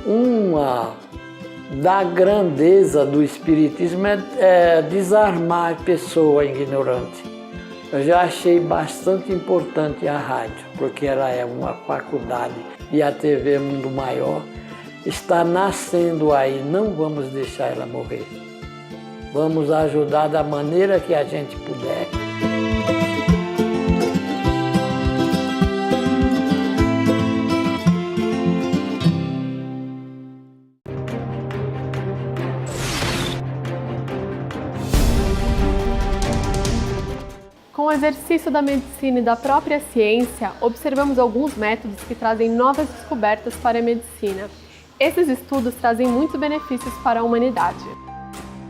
Uma da grandeza do Espiritismo é desarmar a pessoa ignorante. Eu já achei bastante importante a rádio, porque ela é uma faculdade e a TV Mundo Maior está nascendo aí, não vamos deixar ela morrer. Vamos ajudar da maneira que a gente puder. Com o exercício da medicina e da própria ciência, observamos alguns métodos que trazem novas descobertas para a medicina. Esses estudos trazem muitos benefícios para a humanidade.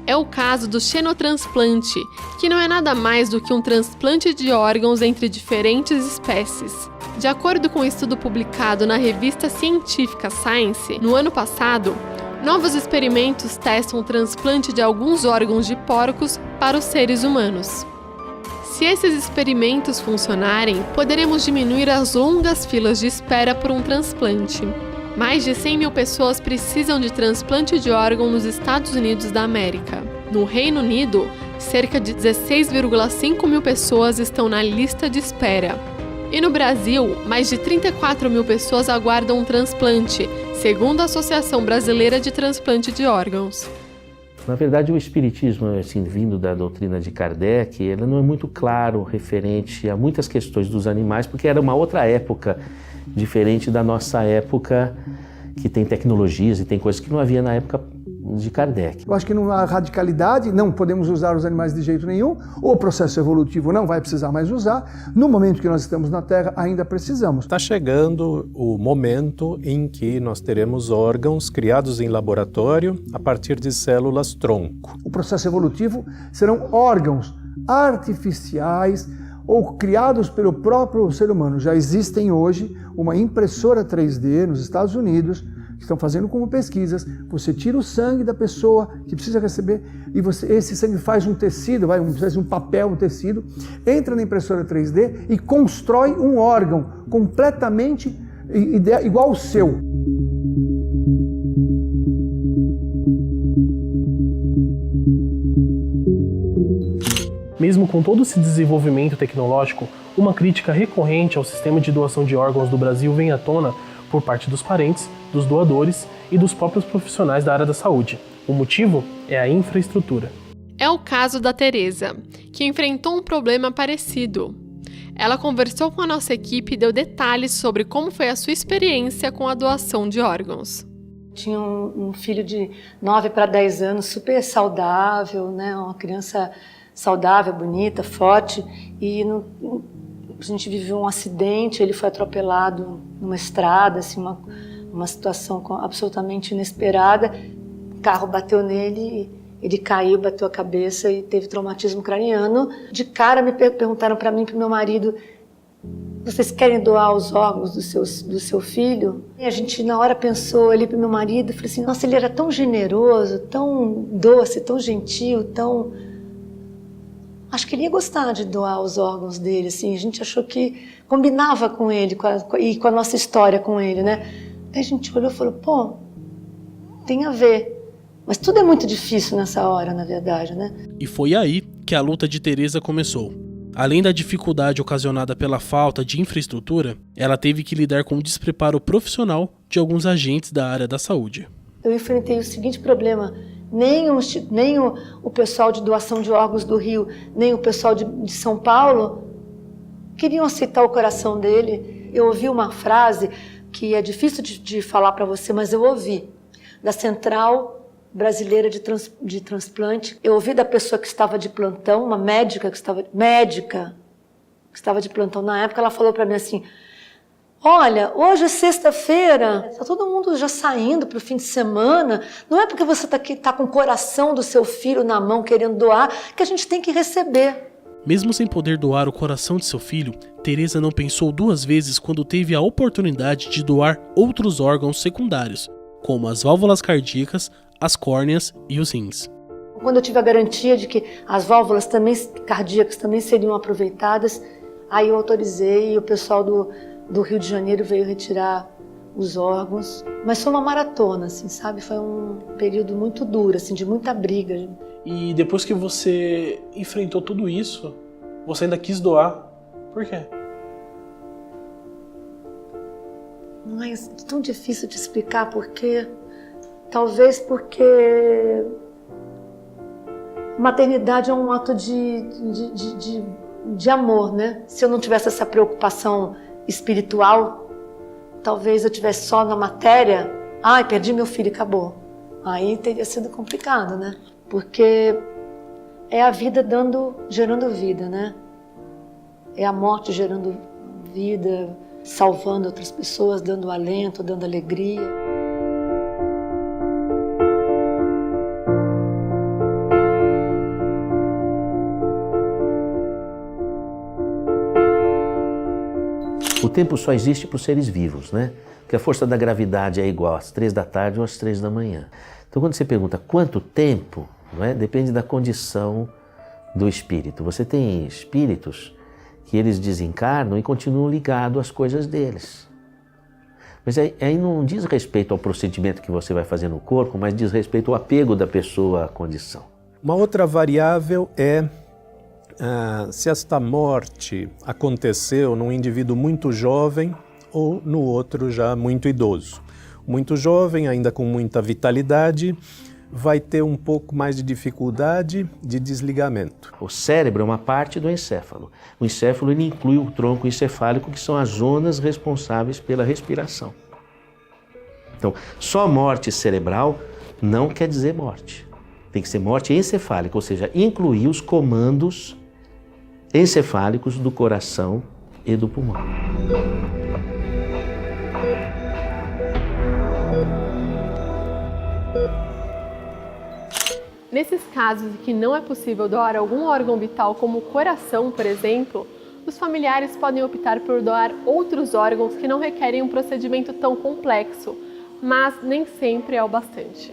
É o caso do xenotransplante, que não é nada mais do que um transplante de órgãos entre diferentes espécies. De acordo com um estudo publicado na revista científica Science, no ano passado, novos experimentos testam o transplante de alguns órgãos de porcos para os seres humanos. Se esses experimentos funcionarem, poderemos diminuir as longas filas de espera por um transplante. Mais de 100 mil pessoas precisam de transplante de órgão nos Estados Unidos da América. No Reino Unido, cerca de 16,5 mil pessoas estão na lista de espera. E no Brasil, mais de 34 mil pessoas aguardam um transplante, segundo a Associação Brasileira de Transplante de Órgãos. Na verdade, o espiritismo, assim, vindo da doutrina de Kardec, ele não é muito claro referente a muitas questões dos animais, porque era uma outra época, diferente da nossa época, que tem tecnologias e tem coisas que não havia na época de Kardec. Eu acho que não há radicalidade, não podemos usar os animais de jeito nenhum, o processo evolutivo não vai precisar mais usar, no momento que nós estamos na Terra ainda precisamos. Está chegando o momento em que nós teremos órgãos criados em laboratório a partir de células-tronco. O processo evolutivo serão órgãos artificiais ou criados pelo próprio ser humano. Já existem hoje uma impressora 3D nos Estados Unidos, que estão fazendo como pesquisas. Você tira o sangue da pessoa que precisa receber e esse sangue faz um tecido, faz um papel, um tecido, entra na impressora 3D e constrói um órgão completamente igual ao seu. Mesmo com todo esse desenvolvimento tecnológico, uma crítica recorrente ao sistema de doação de órgãos do Brasil vem à tona por parte dos parentes, dos doadores e dos próprios profissionais da área da saúde. O motivo é a infraestrutura. É o caso da Teresa, que enfrentou um problema parecido. Ela conversou com a nossa equipe e deu detalhes sobre como foi a sua experiência com a doação de órgãos. Tinha um filho de 9 para 10 anos, super saudável, né? Uma criança saudável, bonita, forte, e a gente viveu um acidente, ele foi atropelado numa estrada, assim, uma situação absolutamente inesperada. O carro bateu nele, ele caiu, bateu a cabeça e teve traumatismo craniano. De cara me perguntaram para mim e para o meu marido: vocês querem doar os órgãos do seu filho? E a gente na hora pensou ali para o meu marido, falei assim: nossa, ele era tão generoso, tão doce, tão gentil, tão... Acho que ele ia gostar de doar os órgãos dele, assim. A gente achou que combinava com ele e com a nossa história com ele, né? Aí a gente olhou e falou: pô, tem a ver. Mas tudo é muito difícil nessa hora, na verdade, né? E foi aí que a luta de Teresa começou. Além da dificuldade ocasionada pela falta de infraestrutura, ela teve que lidar com o despreparo profissional de alguns agentes da área da saúde. Eu enfrentei o seguinte problema: nem o pessoal de doação de órgãos do Rio, nem o pessoal de São Paulo queriam aceitar o coração dele. Eu ouvi uma frase que é difícil de falar para você, mas eu ouvi, da Central Brasileira de Transplante. Eu ouvi da pessoa que estava de plantão, uma médica que estava de plantão na época. Ela falou para mim assim: olha, hoje é sexta-feira, está todo mundo já saindo para o fim de semana, não é porque você está com o coração do seu filho na mão querendo doar que a gente tem que receber. Mesmo sem poder doar o coração de seu filho, Teresa não pensou duas vezes quando teve a oportunidade de doar outros órgãos secundários, como as válvulas cardíacas, as córneas e os rins. Quando eu tive a garantia de que as válvulas cardíacas também seriam aproveitadas, aí eu autorizei e o pessoal do Rio de Janeiro veio retirar os órgãos, mas foi uma maratona, assim, sabe? Foi um período muito duro, assim, de muita briga. E depois que você enfrentou tudo isso, você ainda quis doar. Por quê? Mas é tão difícil de explicar porque... Talvez porque maternidade é um ato de amor, né? Se eu não tivesse essa preocupação espiritual, talvez eu tivesse só na matéria, perdi meu filho e acabou. Aí teria sido complicado, né? Porque é a vida gerando vida, né? É a morte gerando vida, salvando outras pessoas, dando alento, dando alegria. O tempo só existe para os seres vivos, né? Porque a força da gravidade é igual às 3 da tarde ou às 3 da manhã. Então, quando você pergunta quanto tempo, não é? Depende da condição do espírito. Você tem espíritos que eles desencarnam e continuam ligados às coisas deles. Mas aí não diz respeito ao procedimento que você vai fazer no corpo, mas diz respeito ao apego da pessoa à condição. Uma outra variável é se esta morte aconteceu num indivíduo muito jovem ou no outro já muito idoso. Muito jovem, ainda com muita vitalidade, vai ter um pouco mais de dificuldade de desligamento. O cérebro é uma parte do encéfalo. O encéfalo ele inclui o tronco encefálico, que são as zonas responsáveis pela respiração. Então, só morte cerebral não quer dizer morte. Tem que ser morte encefálica, ou seja, incluir os comandos encefálicos do coração e do pulmão. Nesses casos em que não é possível doar algum órgão vital, como o coração, por exemplo, os familiares podem optar por doar outros órgãos que não requerem um procedimento tão complexo, mas nem sempre é o bastante.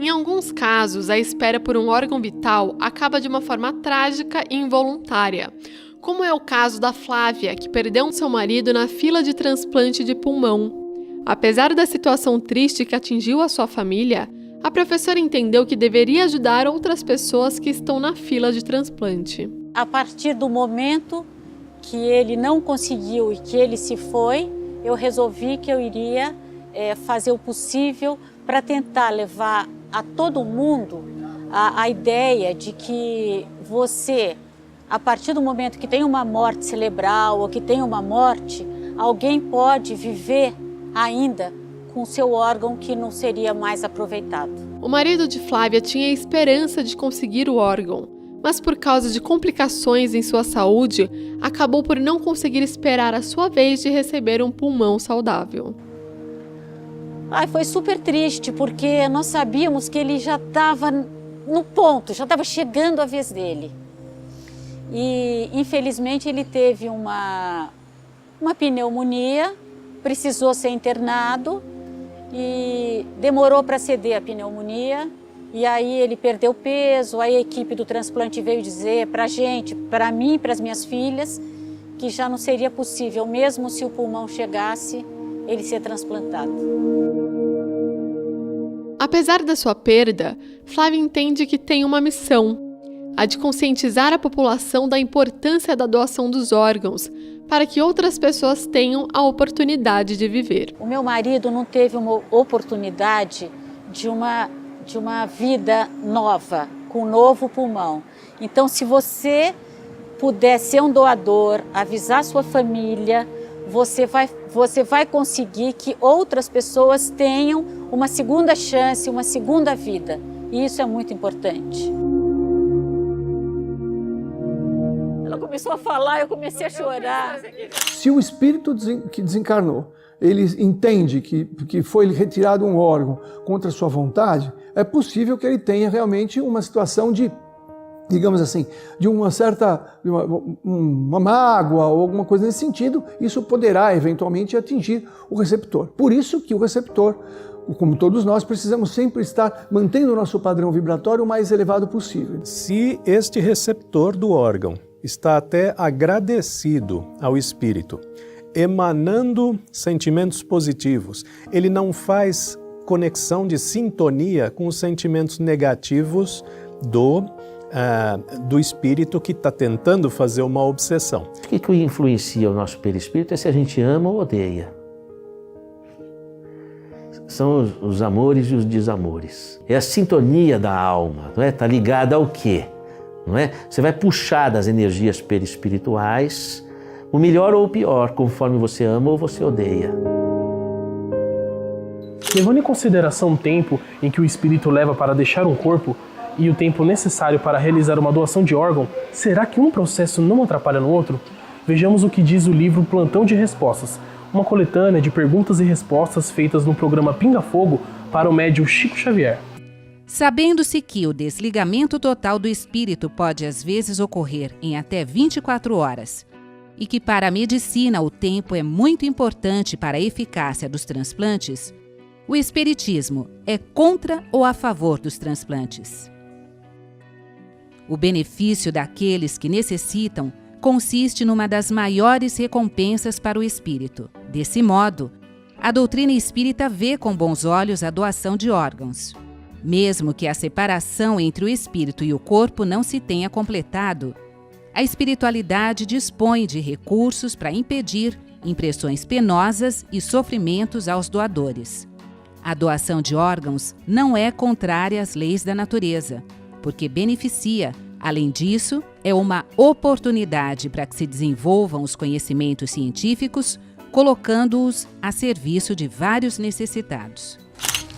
Em alguns casos, a espera por um órgão vital acaba de uma forma trágica e involuntária, como é o caso da Flávia, que perdeu seu marido na fila de transplante de pulmão. Apesar da situação triste que atingiu a sua família, a professora entendeu que deveria ajudar outras pessoas que estão na fila de transplante. A partir do momento que ele não conseguiu e que ele se foi, eu resolvi que eu iria fazer o possível para tentar levar a todo mundo a ideia de que você, a partir do momento que tem uma morte cerebral ou que tem uma morte, alguém pode viver ainda com seu órgão que não seria mais aproveitado. O marido de Flávia tinha esperança de conseguir o órgão, mas por causa de complicações em sua saúde, acabou por não conseguir esperar a sua vez de receber um pulmão saudável. Foi super triste, porque nós sabíamos que ele já estava no ponto, já estava chegando a vez dele. E, infelizmente, ele teve uma pneumonia, precisou ser internado e demorou para ceder a pneumonia. E aí ele perdeu peso, aí a equipe do transplante veio dizer para a gente, para mim e para as minhas filhas, que já não seria possível, mesmo se o pulmão chegasse, ele ser transplantado. Apesar da sua perda, Flávia entende que tem uma missão, a de conscientizar a população da importância da doação dos órgãos, para que outras pessoas tenham a oportunidade de viver. O meu marido não teve uma oportunidade de uma vida nova, com um novo pulmão. Então, se você puder ser um doador, avisar sua família, você vai conseguir que outras pessoas tenham uma segunda chance, uma segunda vida. E isso é muito importante. Ela começou a falar, eu comecei a chorar. Se o espírito que desencarnou, ele entende que foi retirado um órgão contra a sua vontade, é possível que ele tenha realmente uma situação de, digamos assim, de uma certa uma mágoa ou alguma coisa nesse sentido. Isso poderá eventualmente atingir o receptor. Por isso que o receptor, como todos nós, precisamos sempre estar mantendo o nosso padrão vibratório o mais elevado possível. Se este receptor do órgão está até agradecido ao espírito emanando sentimentos positivos. Ele não faz conexão de sintonia com os sentimentos negativos do espírito que está tentando fazer uma obsessão. O que influencia o nosso perispírito é se a gente ama ou odeia. São os amores e os desamores. É a sintonia da alma, não é? Está ligada ao quê? Não é? Você vai puxar das energias perispirituais o melhor ou o pior, conforme você ama ou você odeia. Levando em consideração o tempo em que o espírito leva para deixar um corpo e o tempo necessário para realizar uma doação de órgão, será que um processo não atrapalha no outro? Vejamos o que diz o livro Plantão de Respostas, uma coletânea de perguntas e respostas feitas no programa Pinga Fogo para o médium Chico Xavier. Sabendo-se que o desligamento total do espírito pode às vezes ocorrer em até 24 horas e que para a medicina o tempo é muito importante para a eficácia dos transplantes, o espiritismo é contra ou a favor dos transplantes? O benefício daqueles que necessitam consiste numa das maiores recompensas para o espírito. Desse modo, a doutrina espírita vê com bons olhos a doação de órgãos. Mesmo que a separação entre o espírito e o corpo não se tenha completado, a espiritualidade dispõe de recursos para impedir impressões penosas e sofrimentos aos doadores. A doação de órgãos não é contrária às leis da natureza, porque beneficia. Além disso, é uma oportunidade para que se desenvolvam os conhecimentos científicos, colocando-os a serviço de vários necessitados.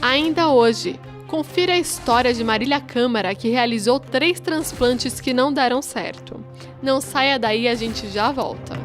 Ainda hoje, confira a história de Marília Câmara, que realizou 3 transplantes que não deram certo. Não saia daí, a gente já volta.